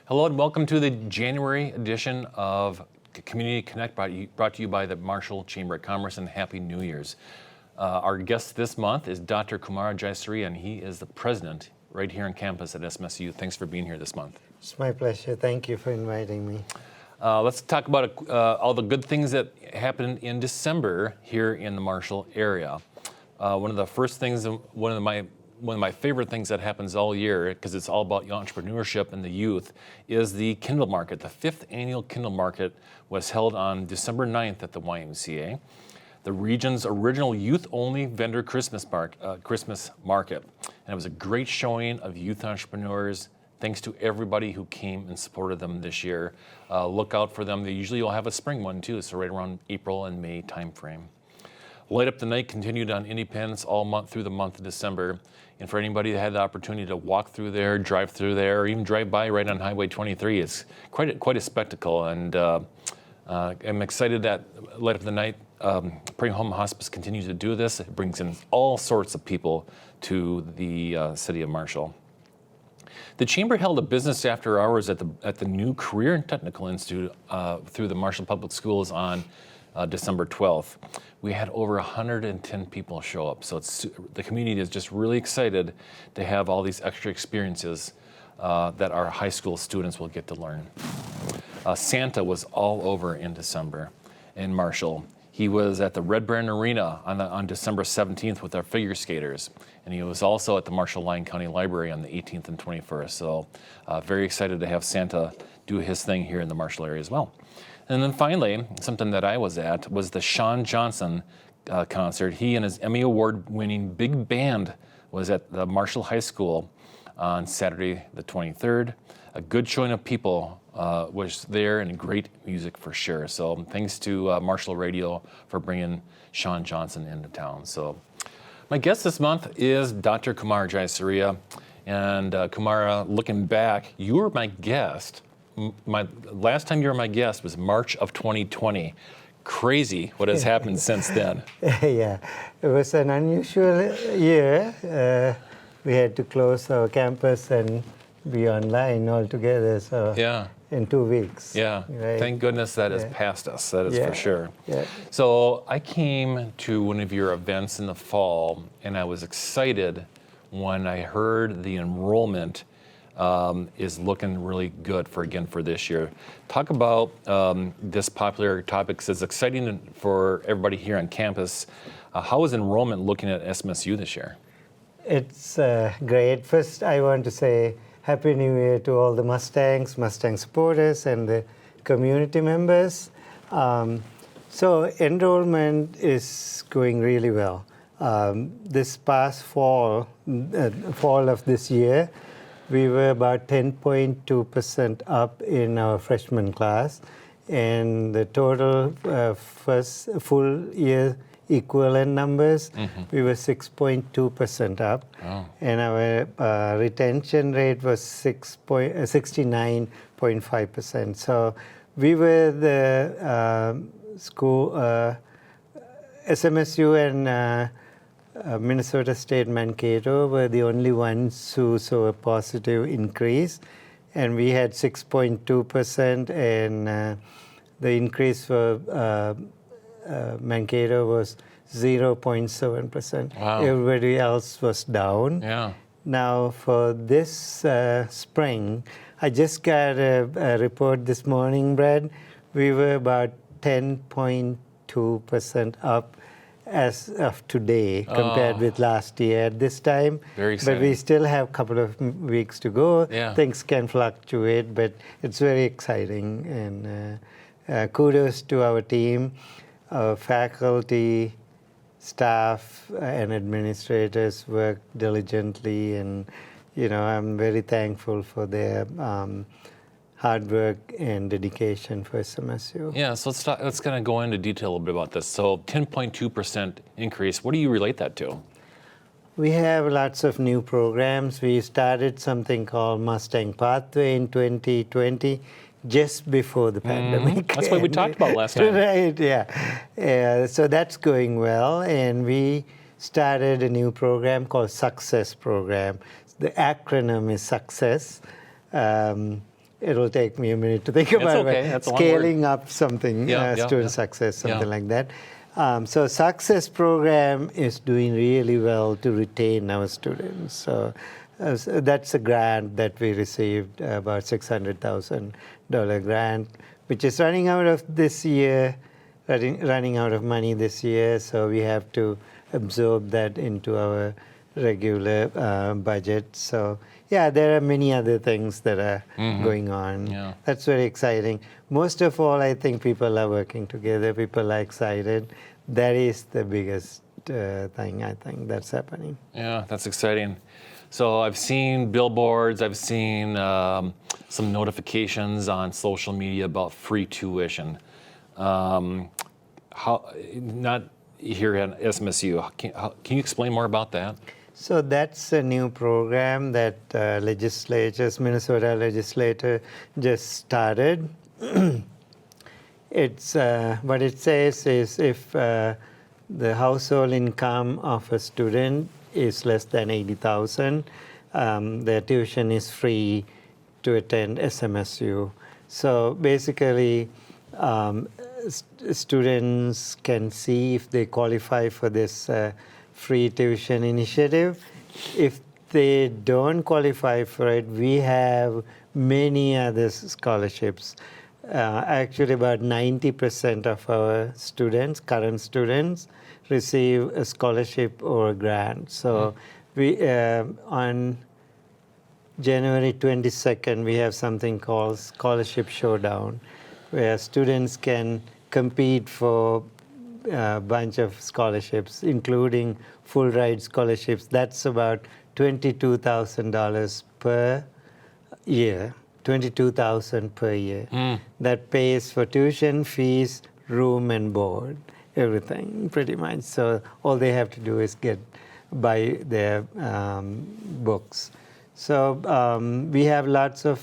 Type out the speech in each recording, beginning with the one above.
Hello and welcome to the January edition of Community Connect, brought to you by the Marshall Chamber of Commerce, and Happy New Year's. Our guest this month is Dr. Kumara Jayasuriya, and he is the president right here on campus at SMSU. Thanks for being here this month. It's my pleasure. Thank you for inviting me. Let's talk about all the good things that happened in December here in the Marshall area. One of my favorite things that happens all year, because it's all about entrepreneurship and the youth, is the Kindle Market. The 5th annual Kindle Market was held on December 9th at the YMCA, the region's original youth-only vendor Christmas market. And it was a great showing of youth entrepreneurs. Thanks to everybody who came and supported them this year. Look out for them. They usually will have a spring one too, so right around April and May timeframe. Light Up the Night continued on Independence all month through the month of December. And for anybody that had the opportunity to walk through there, drive through there, or even drive by right on Highway 23, it's quite a spectacle. And I'm excited that Light Up the Night, Prairie Home Hospice continues to do this. It brings in all sorts of people to the city of Marshall. The Chamber held a business after hours at the new Career and Technical Institute through the Marshall Public Schools on December 12th. We had over 110 people show up, so the community is just really excited to have all these extra experiences that our high school students will get to learn. Santa was all over in December in Marshall. He was at the Red Baron Arena on December 17th with our figure skaters, and he was also at the Marshall-Lyon County Library on the 18th and 21st. So very excited to have Santa do his thing here in the Marshall area as well. And then finally, something that I was at was the Sean Johnson concert. He and his Emmy Award-winning big band was at the Marshall High School on Saturday the 23rd. A good showing of people was there, and great music for sure. So thanks to Marshall Radio for bringing Sean Johnson into town. So my guest this month is Dr. Kumara Jayasuriya. And Kumara, looking back, you were my guest. My last time you were my guest was March of 2020. Crazy what has happened since then. Yeah, it was an unusual year. We had to close our campus and be online altogether. So yeah. In 2 weeks. Yeah, right? Thank goodness that is past us, that is for sure. Yeah. So I came to one of your events in the fall, and I was excited when I heard the enrollment is looking really good for this year. Talk about this popular topic, because it's exciting for everybody here on campus. How is enrollment looking at SMSU this year? It's great. First, I want to say Happy New Year to all the Mustang supporters, and the community members. So enrollment is going really well. This past fall of this year, we were about 10.2% up in our freshman class, and the total first full year equivalent numbers, we were 6.2% up. Wow. And our retention rate was 69.5%. So we were the school, SMSU and Minnesota State Mankato were the only ones who saw a positive increase, and we had 6.2%, and the increase for Mankato was 0.7%. Wow. Everybody else was down. Yeah. Now for this spring, I just got a report this morning, Brad. We were about 10.2% up as of today compared with last year at this time. Very exciting. But we still have a couple of weeks to go. Yeah. Things can fluctuate, but it's very exciting. And kudos to our team, our faculty, staff, and administrators work diligently. And, I'm very thankful for their hard work and dedication for SMSU. Yeah, so let's kind of go into detail a little bit about this. So 10.2% increase, what do you relate that to? We have lots of new programs. We started something called Mustang Pathway in 2020, just before the pandemic. That's what we talked about last time. Right, yeah. So that's going well, and we started a new program called Success Program. The acronym is Success. it'll take me a minute to think about okay. it. That's a long Scaling up something, student success, something like that. So success program is doing really well to retain our students. So that's a grant that we received, about $600,000 grant, which is running out of this year, running out of money this year. So we have to absorb that into our regular budget. So yeah, there are many other things that are going on. Yeah. That's very exciting. Most of all, I think people are working together. People are excited. That is the biggest thing, I think, that's happening. Yeah, that's exciting. So I've seen billboards, I've seen some notifications on social media about free tuition. Not here at SMSU. Can you explain more about that? So that's a new program that Minnesota legislature just started. It's what it says is if the household income of a student is less than $80,000, their tuition is free to attend SMSU. So basically, students can see if they qualify for this free tuition initiative. If they don't qualify for it, we have many other scholarships. Actually, about 90% of our students, current students, receive a scholarship or a grant. So we on January 22nd, we have something called Scholarship Showdown, where students can compete for a bunch of scholarships, including full ride scholarships. That's about $22,000 per year. $22,000 per year. That pays for tuition, fees, room and board, everything pretty much. So all they have to do is buy their books. So we have lots of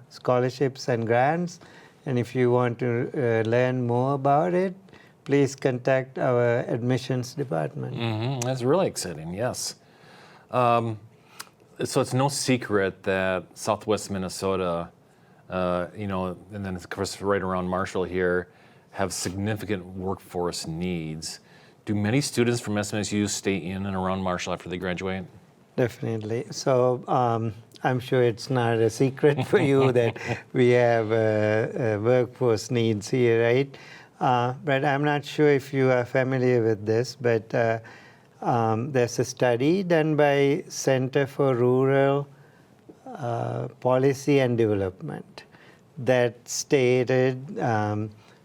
scholarships and grants, and if you want to learn more about it, please contact our admissions department. That's really exciting, yes. So it's no secret that Southwest Minnesota, and then of course right around Marshall here, have significant workforce needs. Do many students from SMSU stay in and around Marshall after they graduate? Definitely. So I'm sure it's not a secret for you that we have workforce needs here, right? But I'm not sure if you are familiar with this, but there's a study done by Center for Rural Policy and Development that stated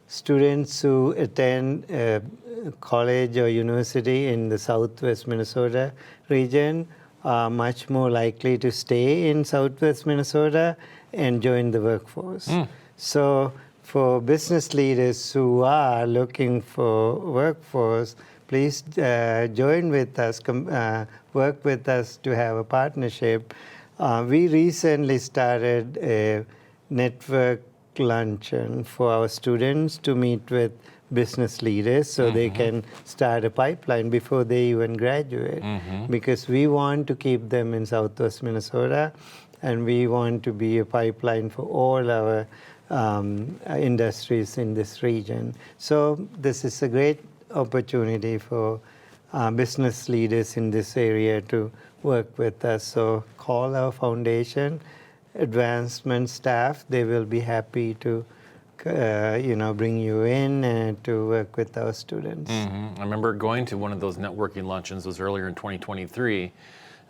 students who attend college or university in the Southwest Minnesota region are much more likely to stay in Southwest Minnesota and join the workforce. So for business leaders who are looking for workforce, please join with us, work with us to have a partnership. We recently started a network luncheon for our students to meet with business leaders so they can start a pipeline before they even graduate. Because we want to keep them in Southwest Minnesota, and we want to be a pipeline for all our industries in this region. So this is a great opportunity for business leaders in this area to work with us. So call our foundation advancement staff. They will be happy to bring you in and to work with our students. I remember going to one of those networking luncheons. It was earlier in 2023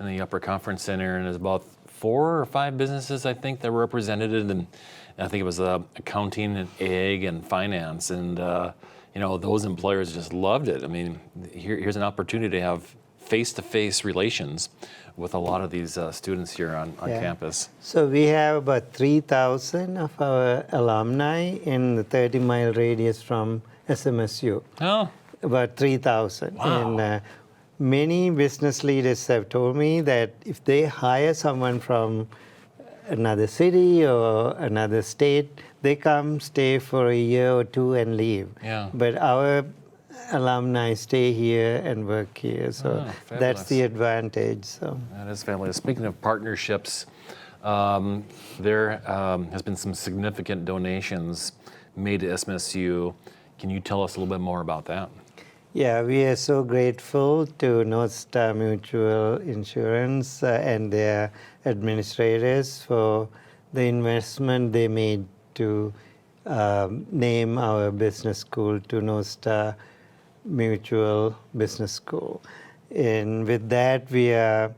in the Upper Conference Center, and there's about 4 or 5 businesses, I think, that were represented, and I think it was accounting and ag and finance, and those employers just loved it. I mean, here's an opportunity to have face-to-face relations with a lot of these students here on campus. So we have about 3,000 of our alumni in the 30-mile radius from SMSU. Oh. About 3,000. Wow. And many business leaders have told me that if they hire someone from another city or another state, they come, stay for a year or 2 and leave. Yeah. But our alumni stay here and work here, so that's the advantage. So that is fabulous. Speaking of partnerships, There has been some significant donations made to SMSU. Can you tell us a little bit more about that? Yeah, we are so grateful to North Star Mutual Insurance and their administrators for the investment they made to name our business school to North Star Mutual Business School. And with that, we are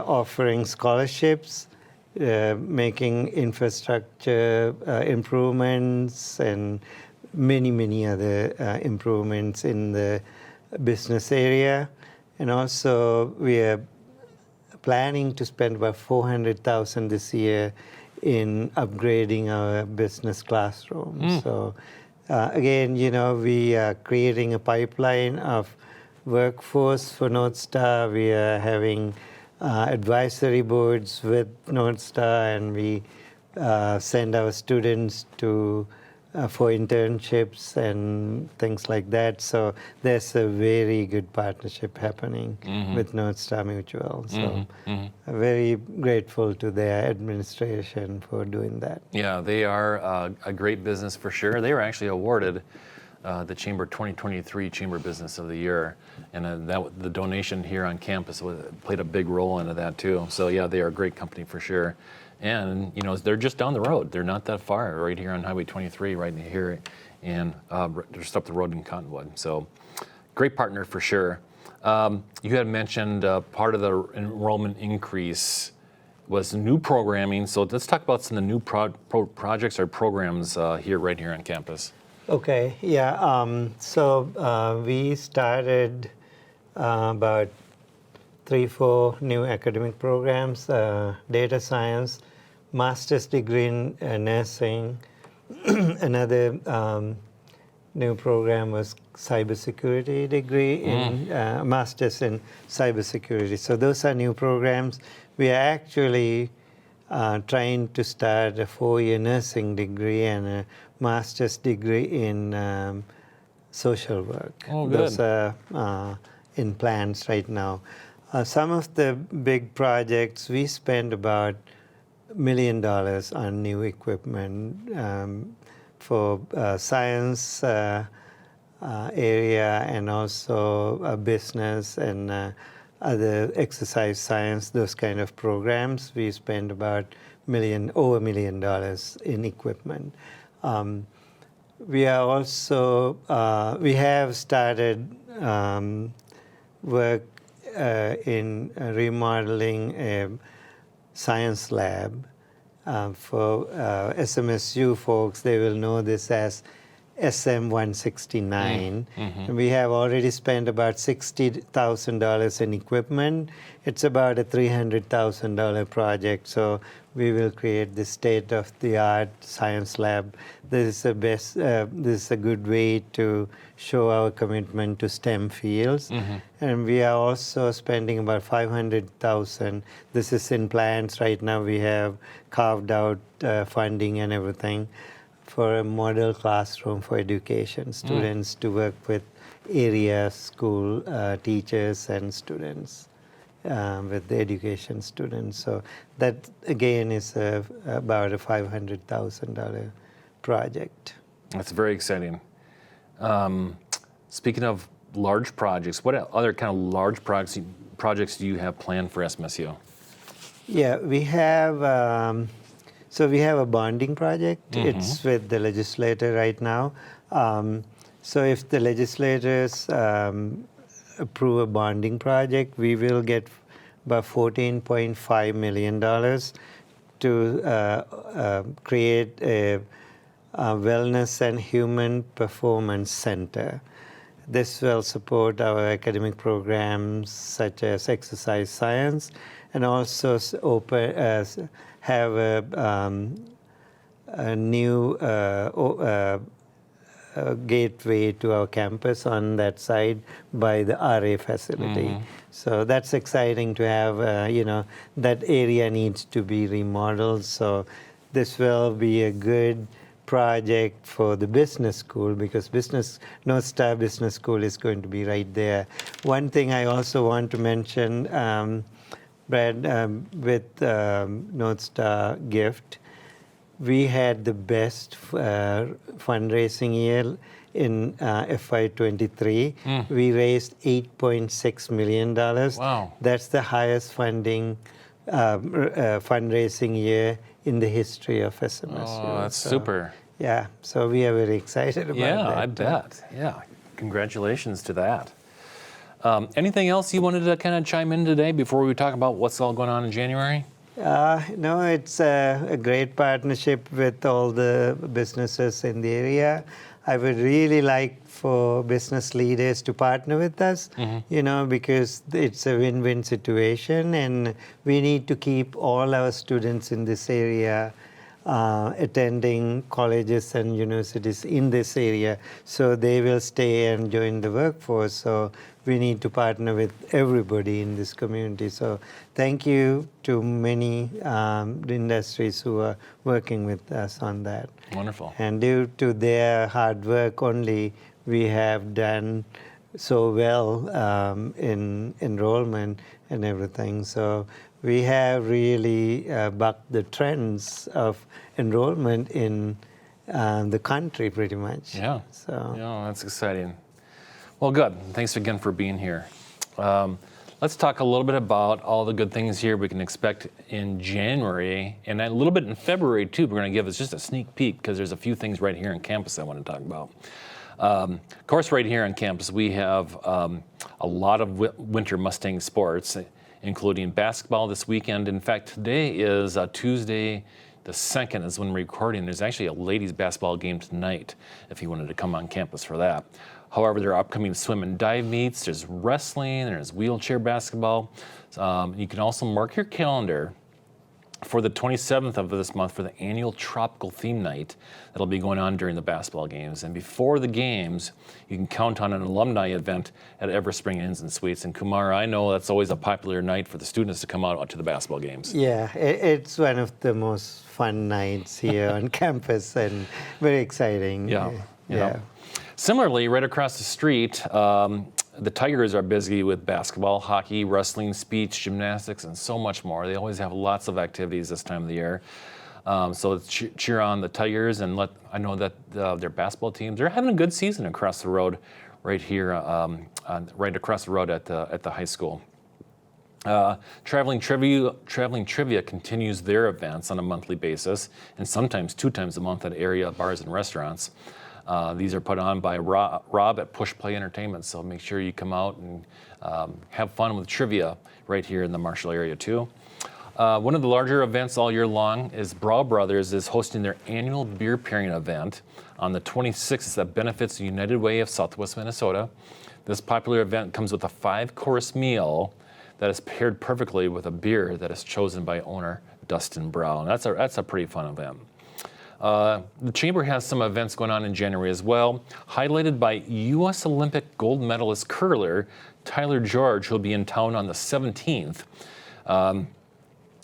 offering scholarships, making infrastructure improvements, and many other improvements in the business area. And also, we are planning to spend about $400,000 this year in upgrading our business classrooms. So again, we are creating a pipeline of workforce for North Star. We are having advisory boards with North Star, and we send our students to for internships and things like that. So there's a very good partnership happening with North Star Mutual. So very grateful to their administration for doing that. Yeah, they are a great business for sure. They were actually awarded the Chamber 2023 Chamber Business of the Year, and the donation here on campus played a big role into that too. So yeah, they are a great company for sure. And they're just down the road. They're not that far, right here on Highway 23, right here, and just up the road in Cottonwood. So, great partner for sure. You had mentioned part of the enrollment increase was new programming. So let's talk about some of the new projects or programs right here on campus. Okay. Yeah. So we started about 3-4 new academic programs: data science, master's degree in nursing. Another new program was cybersecurity degree in master's in cybersecurity. So those are new programs. We are actually trying to start a 4-year nursing degree and a master's degree in social work. Oh, good. Those are in plans right now. Some of the big projects, we spend about $1 million on new equipment for science area, and also business and other exercise science, those kind of programs. We spend about over $1 million in equipment. We are also we have started work in remodeling a science lab for SMSU folks. They will know this as SM-169. We have already spent about $60,000 in equipment. It's about a $300,000 project. So we will create the state-of-the-art science lab. This is a good way to show our commitment to STEM fields. And we are also spending about $500,000. This is in plans right now. We have carved out funding and everything for a model classroom for education students to work with area school teachers and students with the education students. So that again is about a $500,000 project. That's very exciting. Speaking of large projects, what other kind of large projects do you have planned for SMSU? Yeah, we have. So we have a bonding project. It's with the legislator right now. So if the legislators approve a bonding project, we will get about $14.5 million to create a wellness and human performance center. This will support our academic programs such as exercise science, and also have a new gateway to our campus on that side by the RA facility. So that's exciting to have, that area needs to be remodeled. So this will be a good project for the business school, because North Star Business School is going to be right there. One thing I also want to mention, Brad, with North Star Gift, we had the best fundraising year in FY23. We raised $8.6 million. Wow. That's the highest fundraising year in the history of SMSU. Oh, that's super. Yeah, so we are very excited about that. Yeah, I bet. Yeah, congratulations to that. Anything else you wanted to kind of chime in today before we talk about what's all going on in January? No, it's a great partnership with all the businesses in the area. I would really like for business leaders to partner with us, because it's a win-win situation, and we need to keep all our students in this area attending colleges and universities in this area, so they will stay and join the workforce. So we need to partner with everybody in this community. So thank you to many industries who are working with us on that. Wonderful. And due to their hard work only, we have done so well in enrollment and everything. So we have really bucked the trends of enrollment in the country pretty much. Yeah. So Yeah, that's exciting. Well, good. Thanks again for being here. Let's talk a little bit about all the good things here we can expect in January and a little bit in February too. We're going to give us just a sneak peek because there's a few things right here on campus I want to talk about. Of course, right here on campus, we have a lot of winter Mustang sports, including basketball this weekend. In fact, today is Tuesday the 2nd is when we're recording. There's actually a ladies basketball game tonight if you wanted to come on campus for that. However, there are upcoming swim and dive meets. There's wrestling, there's wheelchair basketball. You can also mark your calendar for the 27th of this month for the annual tropical theme night that'll be going on during the basketball games. And before the games, you can count on an alumni event at Everest Spring Inns and Suites. And Kumara, I know that's always a popular night for the students to come out to the basketball games. yeah, it's one of the most fun nights here on campus and very exciting. Yeah. Similarly, right across the street, the Tigers are busy with basketball, hockey, wrestling, speech, gymnastics, and so much more. They always have lots of activities this time of the year. So let's cheer on the Tigers, and I know that their basketball teams, they're having a good season across the road right here, right across the road at the high school. Traveling Trivia continues their events on a monthly basis, and sometimes 2 times a month at area bars and restaurants. These are put on by Rob at Push Play Entertainment, so make sure you come out and have fun with trivia right here in the Marshall area too. One of the larger events all year long is Brow Brothers is hosting their annual beer pairing event on the 26th that benefits the United Way of Southwest Minnesota. This popular event comes with a 5-course meal that is paired perfectly with a beer that is chosen by owner Dustin Brown. That's a pretty fun event. The Chamber has some events going on in January as well, highlighted by U.S. Olympic gold medalist curler Tyler George, who'll be in town on the 17th.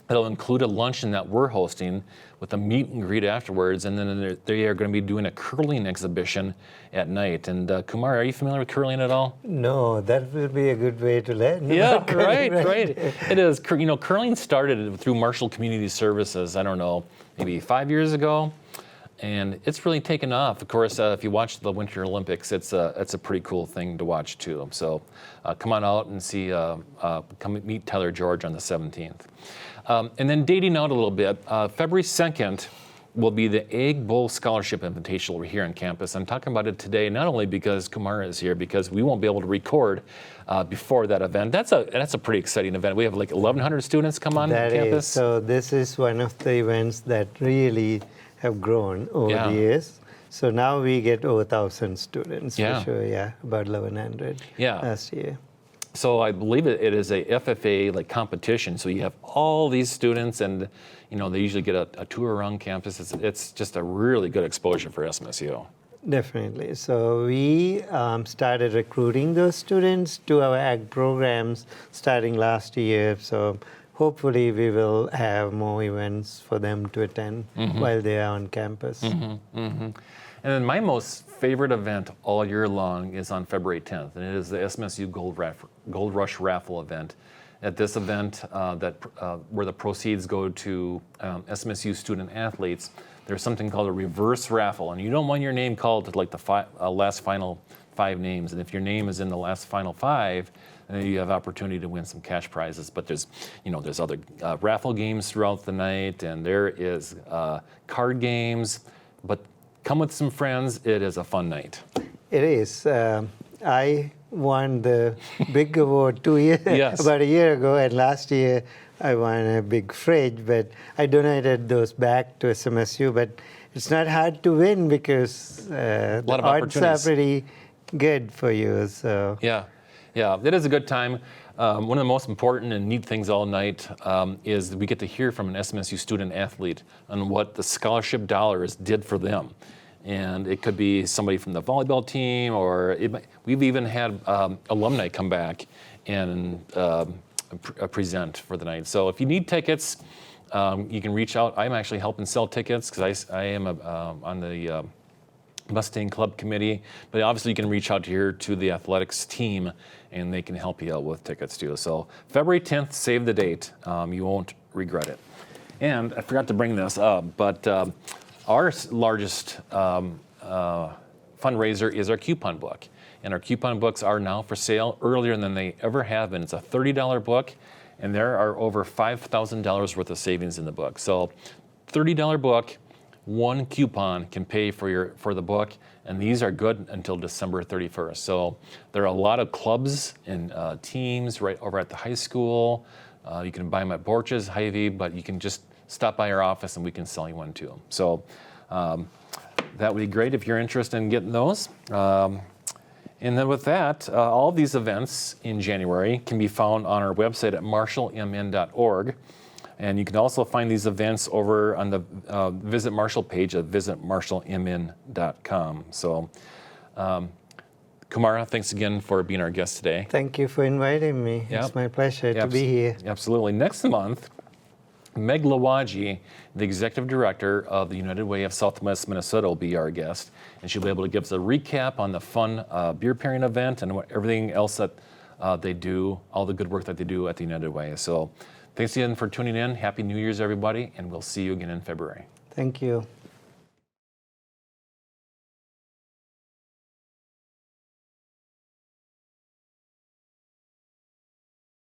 It'll include a luncheon that we're hosting with a meet and greet afterwards, and then they are going to be doing a curling exhibition at night. And Kumar, are you familiar with curling at all? No, that will be a good way to learn. Yeah, right. It is. Curling started through Marshall Community Services, I don't know, maybe 5 years ago. And it's really taken off. Of course, if you watch the Winter Olympics, it's a pretty cool thing to watch too. So come on out and come meet Tyler George on the 17th. And then dating out a little bit, February 2nd will be the Egg Bowl Scholarship Invitational here on campus. I'm talking about it today not only because Kumara is here, because we won't be able to record before that event. That's a pretty exciting event. We have like 1,100 students come on campus. So this is one of the events that really have grown over the years. So now we get over 1,000 students for sure. About 1,100 last year. So I believe it is a FFA competition. So you have all these students, and they usually get a tour around campus. It's just a really good exposure for SMSU. Definitely. So we started recruiting those students to our ag programs starting last year. So hopefully we will have more events for them to attend while they are on campus. And then my most favorite event all year long is on February 10th, and it is the SMSU Gold Rush Raffle event. at this event where the proceeds go to SMSU student athletes, there's something called a reverse raffle, and you don't want your name called to like the last final 5 names. And if your name is in the last final 5, then you have opportunity to win some cash prizes. But there's other raffle games throughout the night, and there is card games. But come with some friends. It is a fun night. It is. I won the big award Yes. about a year ago, and last year I won a big fridge, but I donated those back to SMSU. But it's not hard to win because the odds are pretty good for you. So yeah, it is a good time. One of the most important and neat things all night is that we get to hear from an SMSU student athlete on what the scholarship dollars did for them. And it could be somebody from the volleyball team, or we've even had alumni come back and present for the night. So if you need tickets, you can reach out. I'm actually helping sell tickets because I am on the Mustang Club Committee. But obviously you can reach out here to the athletics team and they can help you out with tickets too. So February 10th, save the date. You won't regret it. And I forgot to bring this up, but our largest fundraiser is our coupon book. And our coupon books are now for sale earlier than they ever have been. It's a $30 book, and there are over $5,000 worth of savings in the book. So $30 book, 1 coupon can pay for the book, and these are good until December 31st. So there are a lot of clubs and teams right over at the high school. You can buy them at Borch's, Hy-Vee, but you can just stop by our office and we can sell you one too. So that would be great if you're interested in getting those. And then with that, all of these events in January can be found on our website at marshallmn.org. And you can also find these events over on the Visit Marshall page at visitmarshallmn.com. So Kumara, thanks again for being our guest today. Thank you for inviting me. Yep. It's my pleasure to be here. Absolutely. Next month, Meg Lawaji, the Executive Director of the United Way of Southwest Minnesota, will be our guest, and she'll be able to give us a recap on the fun beer pairing event and everything else that they do, all the good work that they do at the United Way. So thanks again for tuning in. Happy New Year's, everybody, and we'll see you again in February. Thank you.